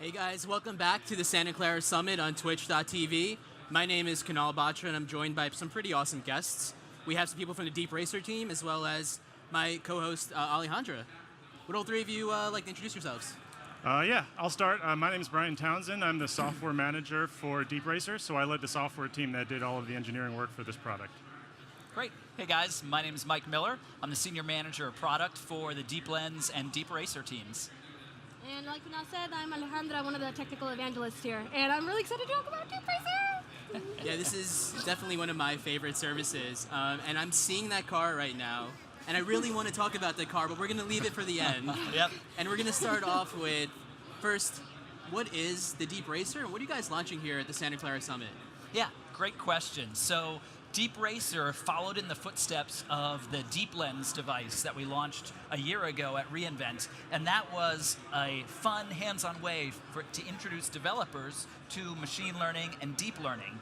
Hey guys, welcome back to the Santa Clara Summit on Twitch.tv. My name is Kunal Batra and I'm joined by some pretty awesome guests. We have some people from the DeepRacer team as well as my co-host Alejandra. Would all three of you like to introduce yourselves? Yeah, I'll start. My name is Brian Townsend. I'm the software manager for DeepRacer, so I led the software team that did all of the engineering work for this product. Great. Hey guys, my name is Mike Miller. I'm the senior manager of product for the DeepLens and DeepRacer teams. And like Kunal said, I'm Alejandra, one of the technical evangelists here, and I'm really excited to talk about DeepRacer. Yeah, this is definitely one of my favorite services, and I'm seeing that car right now, and I really want to talk about that car, but we're going to leave it for the end. Yep. And we're going to start off with, first, what is the DeepRacer, and what are you guys launching here at the Santa Clara Summit? Yeah, great question. So DeepRacer followed in the footsteps of the DeepLens device that we launched a year ago at reInvent, and that was a fun, hands-on way to introduce developers to machine learning and deep learning.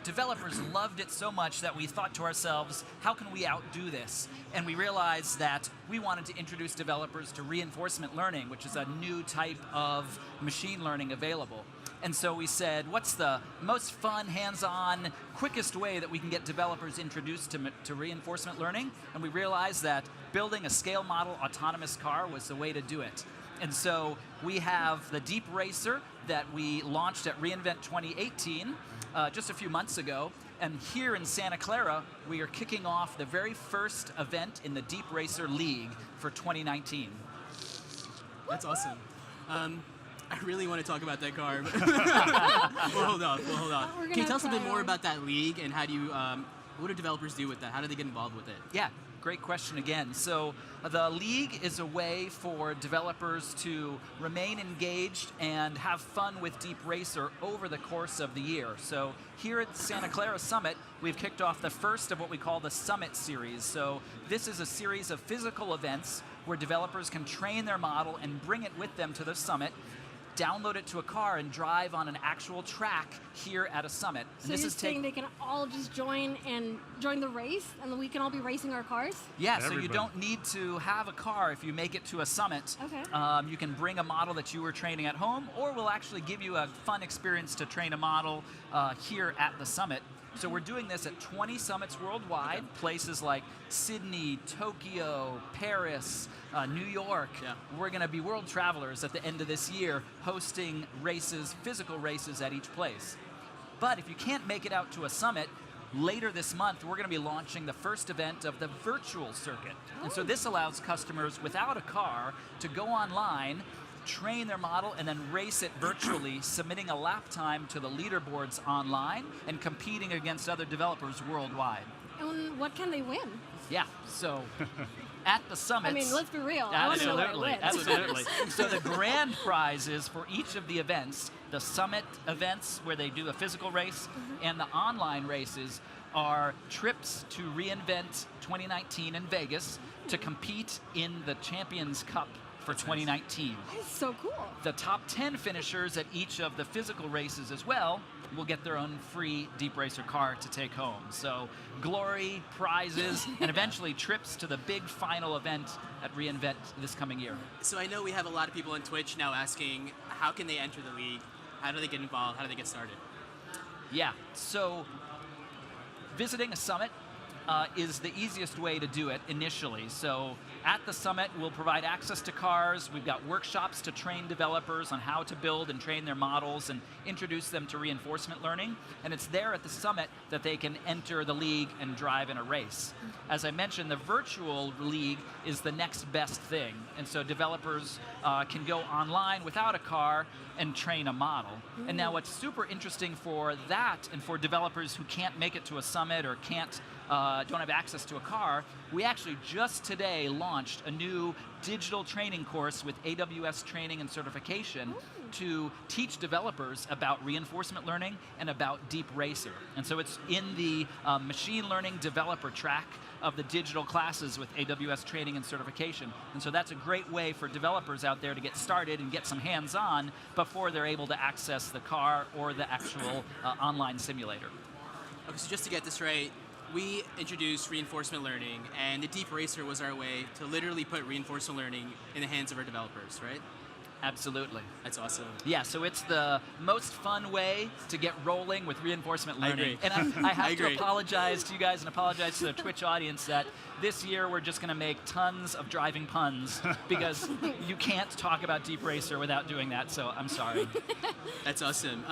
Developers loved it so much that we thought to ourselves, how can we outdo this? And we realized that we wanted to introduce developers to reinforcement learning, which is a new type of machine learning available. And so we said, what's the most fun, hands-on, quickest way that we can get developers introduced to reinforcement learning? And we realized that building a scale model autonomous car was the way to do it. And so we have the DeepRacer that we launched at reInvent 2018 just a few months ago. And here in Santa Clara, we are kicking off the very first event in the DeepRacer League for 2019. That's awesome. I really want to talk about that car. But we'll hold off. Can you tell us a bit more about that league and how do you, what do developers do with that? How do they get involved with it? Yeah, great question again. So the league is a way for developers to remain engaged and have fun with DeepRacer over the course of the year. So here at Santa Clara Summit, we've kicked off the first of what we call the Summit Series. So this is a series of physical events where developers can train their model and bring it with them to the summit, download it to a car, and drive on an actual track here at a summit. So you're saying they can all just join the race, and then we can all be racing our cars? Yeah, so you don't need to have a car if you make it to a summit. Okay. You can bring a model that you were training at home, or we'll actually give you a fun experience to train a model here at the summit. So we're doing this at 20 summits worldwide, places like Sydney, Tokyo, Paris, New York. Yeah. We're going to be world travelers at the end of this year, hosting races, physical races at each place. But if you can't make it out to a summit, later this month, we're going to be launching the first event of the virtual circuit. And so this allows customers without a car to go online, train their model, and then race it virtually, submitting a lap time to the leaderboards online and competing against other developers worldwide. And what can they win? Yeah, so at the summits... I mean, let's be real. I want to know what it wins. Absolutely. So the grand prizes for each of the events, the summit events where they do a physical race, and the online races are trips to reInvent 2019 in Vegas to compete in the Champions Cup for 2019. That is so cool. The top 10 finishers at each of the physical races as well will get their own free DeepRacer car to take home. So glory, prizes, and eventually trips to the big final event at reInvent this coming year. So I know we have a lot of people on Twitch now asking, how can they enter the league? How do they get involved? How do they get started? Yeah, so visiting a summit is the easiest way to do it initially. So at the summit, we'll provide access to cars. We've got workshops to train developers on how to build and train their models and introduce them to reinforcement learning. And it's there at the summit that they can enter the league and drive in a race. As I mentioned, the virtual league is the next best thing. And so developers can go online without a car and train a model. And now what's super interesting for that and for developers who can't make it to a summit or don't have access to a car, we actually just today launched a new digital training course with AWS training and certification to teach developers about reinforcement learning and about DeepRacer. And so it's in the machine learning developer track of the digital classes with AWS training and certification. And so that's a great way for developers out there to get started and get some hands-on before they're able to access the car or the actual online simulator. Okay, so just to get this right, we introduced reinforcement learning, and the DeepRacer was our way to literally put reinforcement learning in the hands of our developers, right? Absolutely. That's awesome. Yeah, so it's the most fun way to get rolling with reinforcement I learning. agree. And I have I to agree. apologize to you guys and apologize to the Twitch audience that this year we're just going to make tons of driving puns because you can't talk about DeepRacer without doing that, so I'm sorry. That's awesome.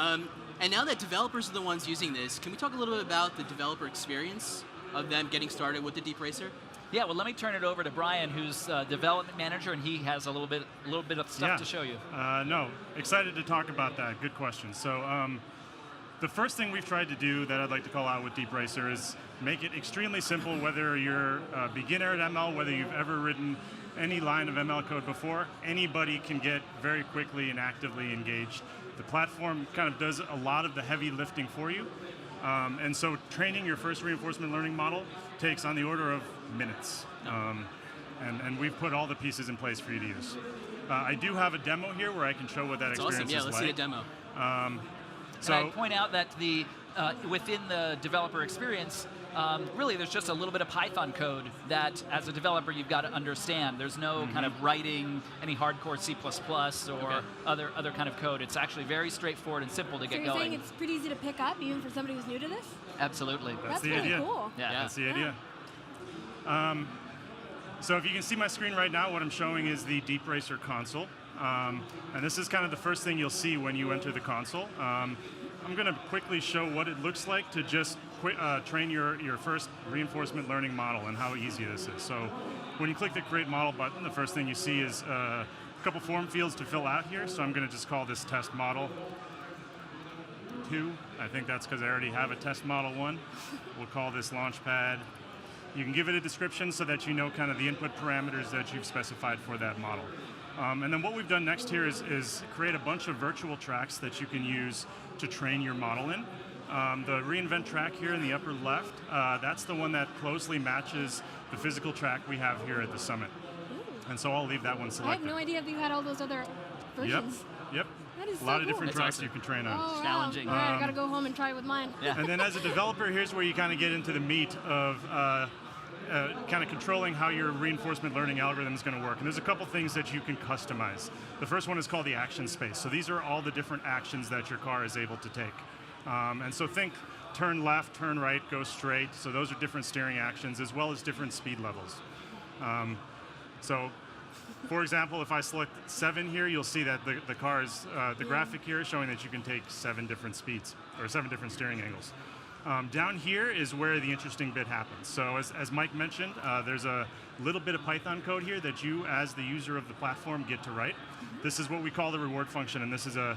And now that developers are the ones using this, can we talk a little bit about the developer experience of them getting started with the DeepRacer? Yeah, well, let me turn it over to Brian, who's development manager, and he has a little bit of stuff to show you. No, excited to talk about that. Good question. So the first thing we've tried to do that I'd like to call out with DeepRacer is make it extremely simple, whether you're a beginner at ML, whether you've ever written any line of ML code before, anybody can get very quickly and actively engaged. The platform kind of does a lot of the heavy lifting for you. And so training your first reinforcement learning model takes on the order of minutes. And we've put all the pieces in place for you to use. I do have a demo here where I can show what that experience Awesome. Yeah, is let's like. see a demo. So I'd point out that the within the developer experience, really there's just a little bit of Python code that as a developer you've got to understand. There's no kind of writing any hardcore C++ or other kind of code. It's actually very straightforward and simple to get you're going. saying it's pretty easy to pick up, even for somebody who's new to this? Absolutely. That's the really idea. cool. Yeah. That's the idea. So if you can see my screen right now, what I'm showing is the DeepRacer Console. And this is kind of the first thing you'll see when you enter the console. I'm going to quickly show what it looks like to just train your first reinforcement learning model and how easy this is. So when you click the Create Model button, the first thing you see is a couple form fields to fill out here. So I'm going to just call this Test Model 2. I think that's because I already have a Test Model 1. We'll call this Launchpad. You can give it a description so that you know kind of the input parameters that you've specified for that model. And then what we've done next here is create a bunch of virtual tracks that you can use to train your model in. The reInvent track here in the upper left, that's the one that closely matches the physical track we have here at the summit. And so I'll leave that one I selected. have no idea if you had all those other versions. Yep. That is A lot so of different That's tracks awesome. you can train on. Oh, wow. Challenging. All right, I gotta go home and try it with mine. Yeah. And then as a developer, here's where you kind of get into the meat of kind of controlling how your reinforcement learning algorithm is going to work. And there's a couple things that you can customize. The first one is called the action space. So these are all the different actions that your car is able to take. And so think turn left, turn right, go straight. So those are different steering actions as well as different speed levels. So for example, if I select 7 here, you'll see that the car is, the graphic here is showing that you can take 7 different speeds, or 7 different steering angles. Down here is where the interesting bit happens. So as Mike mentioned, there's a little bit of Python code here that you, as the user of the platform, get to write. This is what we call the reward function, and this is a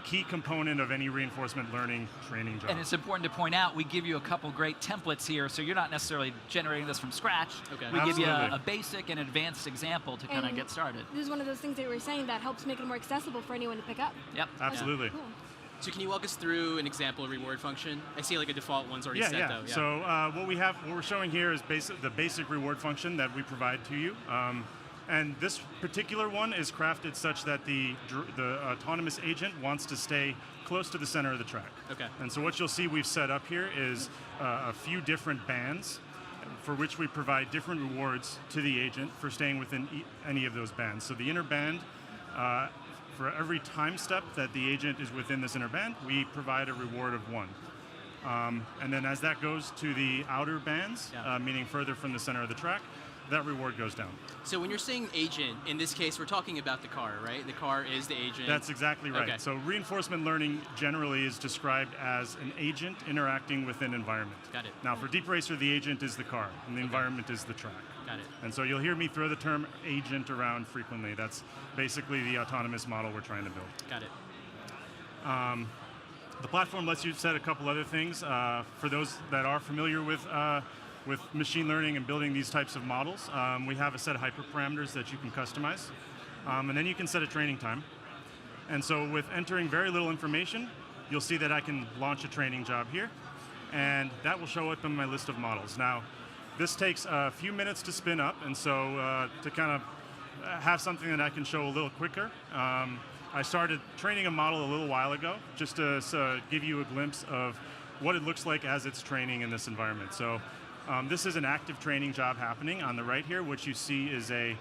key component of any reinforcement learning training job. And it's important to point out, we give you a couple great templates here, so you're not necessarily generating this from scratch. Okay. We give you Absolutely. a basic and advanced example to kind of And get started. This is one of those things that you were saying that helps make it more accessible for anyone to pick up. Yep. Absolutely. Cool. So can you walk us through an example of reward function? I see like a default one's already set though. Yeah. So what we're showing here is the basic reward function that we provide to you. And this particular one is crafted such that the autonomous agent wants to stay close to the center of the track. Okay. And so what you'll see we've set up here is a few different bands for which we provide different rewards to the agent for staying within any of those bands. So the inner band, for every time step that the agent is within this inner band, we provide a reward of 1. And then as that goes to the outer bands, meaning further from the center of the track, that reward goes down. So when you're saying agent, in this case, we're talking about the car, right? The car is the agent. That's exactly right. Okay. So reinforcement learning generally is described as an agent interacting with an environment. Got it. Now for DeepRacer, the agent is the car, and the environment is the track. Got it. And so you'll hear me throw the term agent around frequently. That's basically the autonomous model we're trying to build. Got it. The platform lets you set a couple other things. For those that are familiar with machine learning and building these types of models, we have a set of hyperparameters that you can customize. And then you can set a training time. And so with entering very little information, you'll see that I can launch a training job here. And that will show up in my list of models. Now, this takes a few minutes to spin up. And so to kind of have something that I can show a little quicker, I started training a model a little while ago, just to give you a glimpse of what it looks like as it's training in this environment. So this is an active training job happening on the right here. What you see is a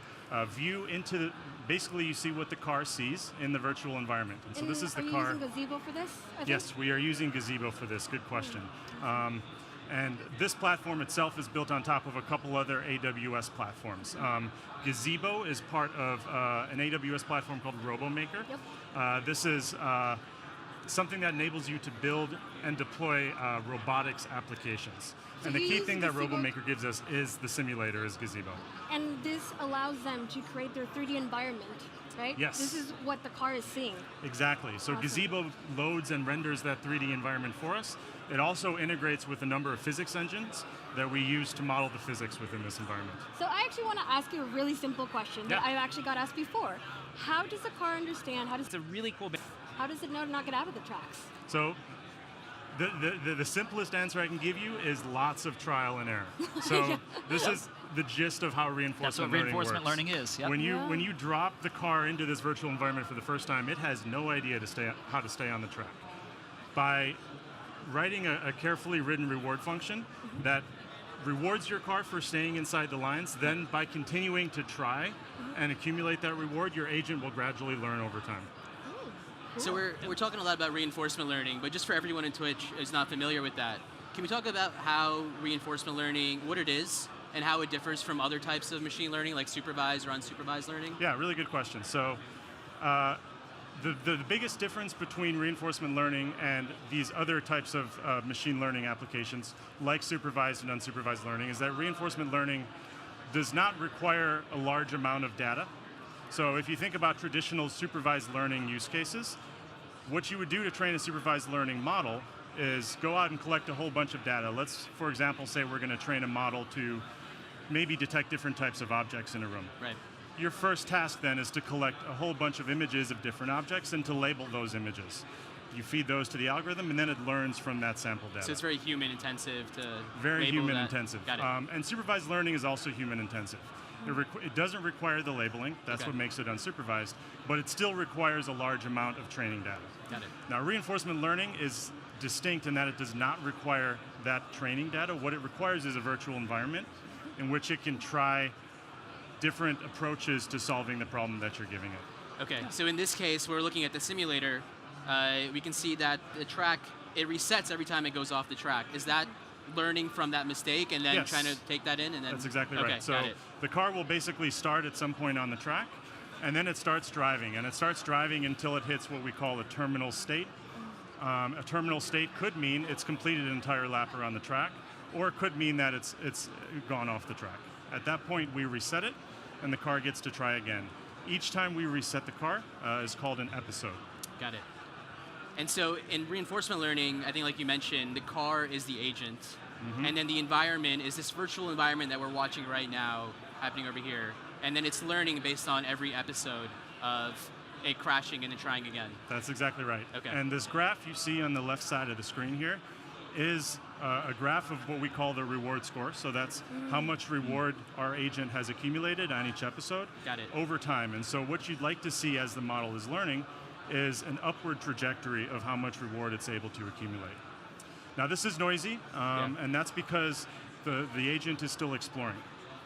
view into basically you see what the car sees in the virtual environment. And so this is the car. Are you using Gazebo for this? Yes, we are using Gazebo for this. Good question. And this platform itself is built on top of a couple other AWS platforms. Gazebo is part of an AWS platform called RoboMaker. Yep. This is something that enables you to build and deploy robotics applications. So and the you key use thing that Gazebo- RoboMaker gives us is the simulator, is Gazebo. And this allows them to create their 3D environment, right? Yes. This is what the car is seeing. Exactly. So Awesome. Gazebo loads and renders that 3D environment for us. It also integrates with a number of physics engines that we use to model the physics within this environment. So I actually want to ask you a really simple question that Yeah. I've actually got asked before. How does the car understand? It's a really cool. How does it know to not get out of the tracks? So the simplest answer I can give you is lots of trial and error. So this is the gist of how reinforcement That's what learning reinforcement works. learning is. Yep. When you drop the car into this virtual environment for the first time, it has no idea how to stay on the track. By writing a carefully written reward function that rewards your car for staying inside the lines, then by continuing to try and accumulate that reward, your agent will gradually learn over time. So we're talking a lot about reinforcement learning, but just for everyone in Twitch who's not familiar with that, can we talk about how reinforcement learning, what it is, and how it differs from other types of machine learning, like supervised or unsupervised learning? Yeah, really good question. So the biggest difference between reinforcement learning and these other types of machine learning applications, like supervised and unsupervised learning, is that reinforcement learning does not require a large amount of data. So if you think about traditional supervised learning use cases, what you would do to train a supervised learning model is go out and collect a whole bunch of data. Let's, for example, say we're going to train a model to maybe detect different types of objects in a room. Right. Your first task then is to collect a whole bunch of images of different objects and to label those images. You feed those to the algorithm, and then it learns from that sample data. So it's very human intensive to Very label human that. intensive. Got it. And supervised learning is also human intensive. It doesn't require the labeling. That's Okay. what makes it unsupervised. But it still requires a large amount of training data. Got it. Now, reinforcement learning is distinct in that it does not require that training data. What it requires is a virtual environment in which it can try different approaches to solving the problem that you're giving it. Okay, so in this case, we're looking at the simulator. We can see that the track, it resets every time it goes off the track. Is that learning from that mistake and then Yes. trying to take that in? And then That's exactly okay, right. So got it. the car will basically start at some point on the track, and then it starts driving. And it starts driving until it hits what we call a terminal state. A terminal state could mean it's completed an entire lap around the track, or it could mean that it's gone off the track. At that point, we reset it, and the car gets to try again. Each time we reset the car is called an episode. Got it. And so in reinforcement learning, I think like you mentioned, the car is the agent, and then the environment is this virtual environment that we're watching right now happening over here. And then it's learning based on every episode of it crashing and then trying again. That's exactly right. Okay. And this graph you see on the left side of the screen here is a graph of what we call the reward score. So that's how much reward our agent has accumulated on each episode Got it. over time. And so what you'd like to see as the model is learning is an upward trajectory of how much reward it's able to accumulate. Now this is noisy, and that's because the agent is still exploring.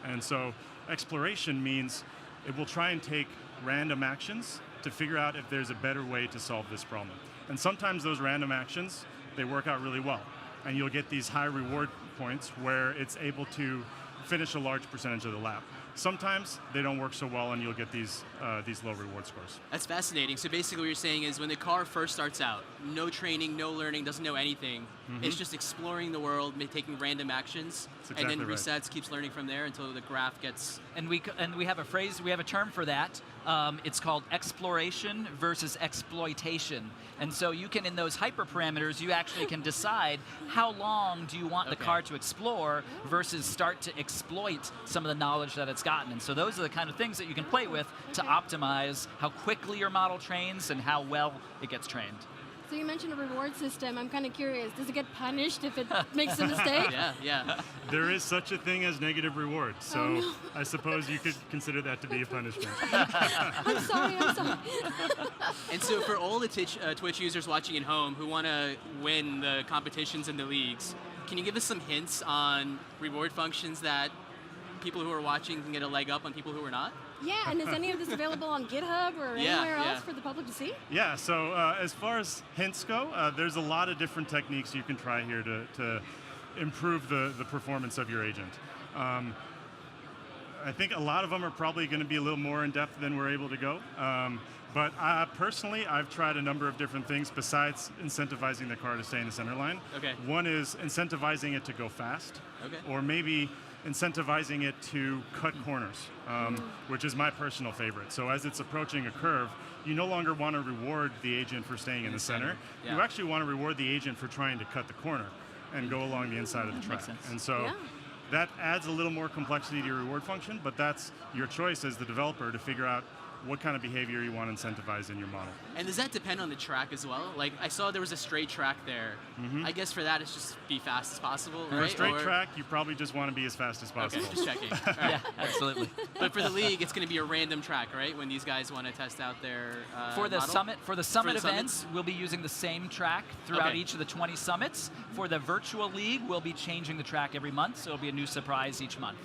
And so exploration means it will try and take random actions to figure out if there's a better way to solve this problem. And sometimes those random actions, they work out really well. And you'll get these high reward points where it's able to finish a large percentage of the lap. Sometimes they don't work so well and you'll get these low reward scores. That's fascinating. So basically what you're saying is when the car first starts out, no training, no learning, doesn't know anything, it's just exploring the world, taking random actions, That's and then exactly right. resets, keeps learning from there until the graph gets... And we have a phrase, we have a term for that. It's called exploration versus exploitation. And so you can, in those hyperparameters, you actually can decide how long do you want the Okay. car to explore versus start to exploit some of the knowledge that it's gotten. And so those are the kind of things that you can play with to optimize how quickly your model trains and how well it gets trained. So you mentioned a reward system. I'm kind of curious. Does it get punished if it makes a mistake? Yeah. There is such a thing as negative reward, so Oh, no. I suppose you could consider that to be a punishment. I'm sorry. And so for all the Twitch users watching at home who want to win the competitions and the leagues, can you give us some hints on reward functions that people who are watching can get a leg up on people who are not? Yeah, and is any of this available on GitHub or anywhere else for the public to see? Yeah, so as far as hints go, there's a lot of different techniques you can try here to improve the performance of your agent. I think a lot of them are probably going to be a little more in depth than we're able to go. But personally, I've tried a number of different things besides incentivizing the car to stay in the center line. Okay. One is incentivizing it to go fast, or maybe incentivizing it to cut corners, which is my personal favorite. So as it's approaching a curve, you no longer want to reward the agent for staying in the center. You actually want to reward the agent for trying to cut the corner and go along the inside of the track. And so that adds a little more complexity to your reward function, but that's your choice as the developer to figure out what kind of behavior you want to incentivize in your model. And does that depend on the track as well? Like, I saw there was a straight track there. I guess for that, it's just be fast as possible, right? For a straight track, you probably just want to be as fast as possible. Okay, just checking. All right. Yeah, absolutely. But for the league, it's going to be a random track, right? When these guys want to test out their for the model? summit events, we'll be using the same track throughout each of the 20 summits. For the virtual league, we'll be changing the track every month, so it'll be a new surprise each month.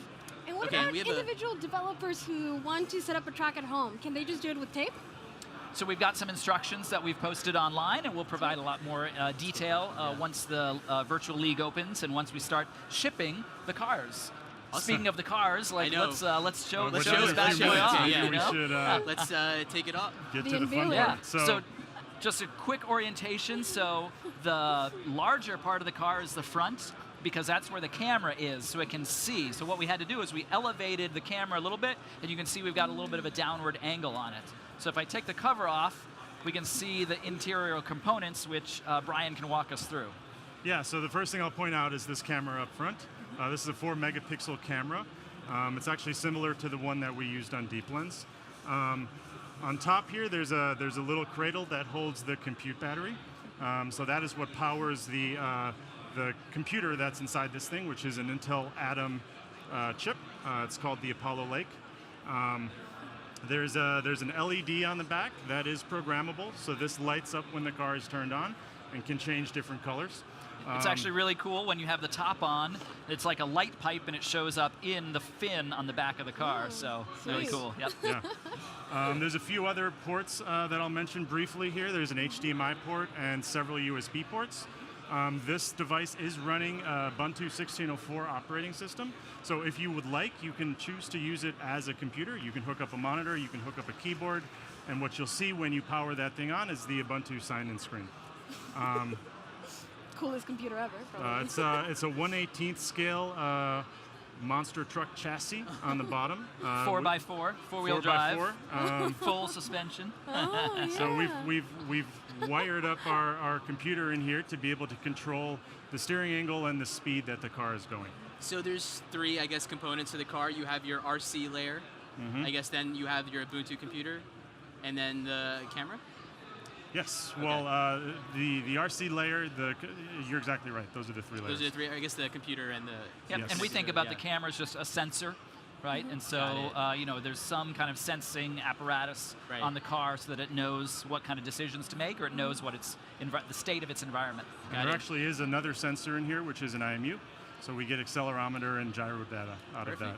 And what about individual developers who want to set up a track at home? Can they just do it with tape? So we've got some instructions that we've posted online, and we'll provide a lot more detail once the virtual league opens and once we start shipping the cars. Awesome. Speaking of the cars, like let's show this bad boy off. Let's take it off. Get to the fun part. So just a quick orientation. So the larger part of the car is the front, because that's where the camera is, so it can see. So what we had to do is we elevated the camera a little bit, and you can see we've got a little bit of a downward angle on it. So if I take the cover off, we can see the interior components, which Brian can walk us through. Yeah, so the first thing I'll point out is this camera up front. This is a 4-megapixel camera. It's actually similar to the one that we used on Deep Lens. On top here, there's a little cradle that holds the compute battery. So that is what powers the computer that's inside this thing, which is an Intel Atom chip. It's called the Apollo Lake. There's an LED on the back that is programmable, so this lights up when the car is turned on and can change different colors. It's actually really cool when you have the top on. It's like a light pipe, and it shows up in the fin on the back of the car. So really cool. Yep. Yeah. There's a few other ports that I'll mention briefly here. There's an HDMI port and several USB ports. This device is running Ubuntu 16.04 operating system. So if you would like, you can choose to use it as a computer. You can hook up a monitor, you can hook up a keyboard, and what you'll see when you power that thing on is the Ubuntu sign-in screen. Coolest computer ever, probably. It's a 1/18 scale monster truck chassis on the bottom. 4x4, four-wheel drive, 4x4. full suspension. Oh, yeah. So we've wired up our computer in here to be able to control the steering angle and the speed that the car is going. So there's 3, I guess, components to the car. You have your RC layer. I guess then you have your Ubuntu computer, and then the camera. Yes. Well, the RC layer, you're exactly right. Those are the 3 layers. Those are the 3. I guess the computer and the. Yep. Yes. And we think about the camera as just a sensor, right? And so there's some kind of sensing apparatus on the car so that it knows what kind of decisions to make, or it knows what the state of its environment. And there actually is another sensor in here, which is an IMU. So we get accelerometer and gyro data out of that.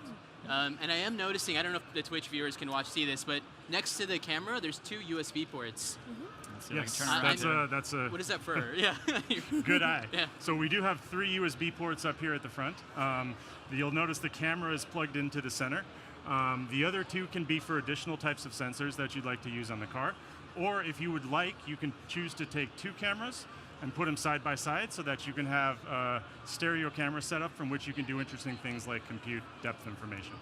And I am noticing, I don't know if the Twitch viewers can see this, but next to the camera, there's 2 USB ports. Yes, that's a what is that for? Yeah. Good eye. Yeah. So we do have 3 USB ports up here at the front. You'll notice the camera is plugged into the center. The other 2 can be for additional types of sensors that you'd like to use on the car. Or if you would like, you can choose to take 2 cameras and put them side by side so that you can have a stereo camera setup from which you can do interesting things like compute depth information.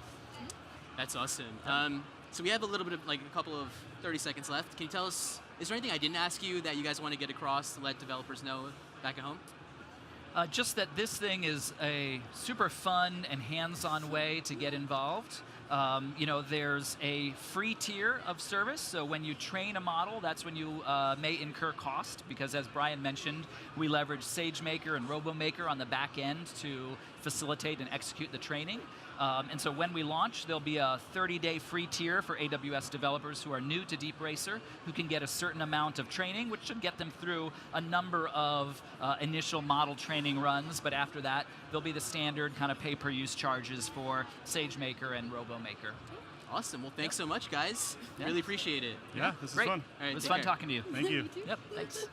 That's awesome. So we have a little bit of, a couple of 30 seconds left. Can you tell us, is there anything I didn't ask you that you guys want to get across to let developers know back at home? Just that this thing is a super fun and hands-on way to get involved. There's a free tier of service, so when you train a model, that's when you may incur cost, because as Brian mentioned, we leverage SageMaker and RoboMaker on the back end to facilitate and execute the training. And so when we launch, there'll be a 30-day free tier for AWS developers who are new to DeepRacer, who can get a certain amount of training, which should get them through a number of initial model training runs. But after that, there'll be the standard kind of pay-per-use charges for SageMaker and RoboMaker. Awesome. Well, thanks so much, guys. Yeah. Really appreciate it. Yeah, this is Great. fun. All right, It was take fun care. talking to you. Thank you. Yep, thanks.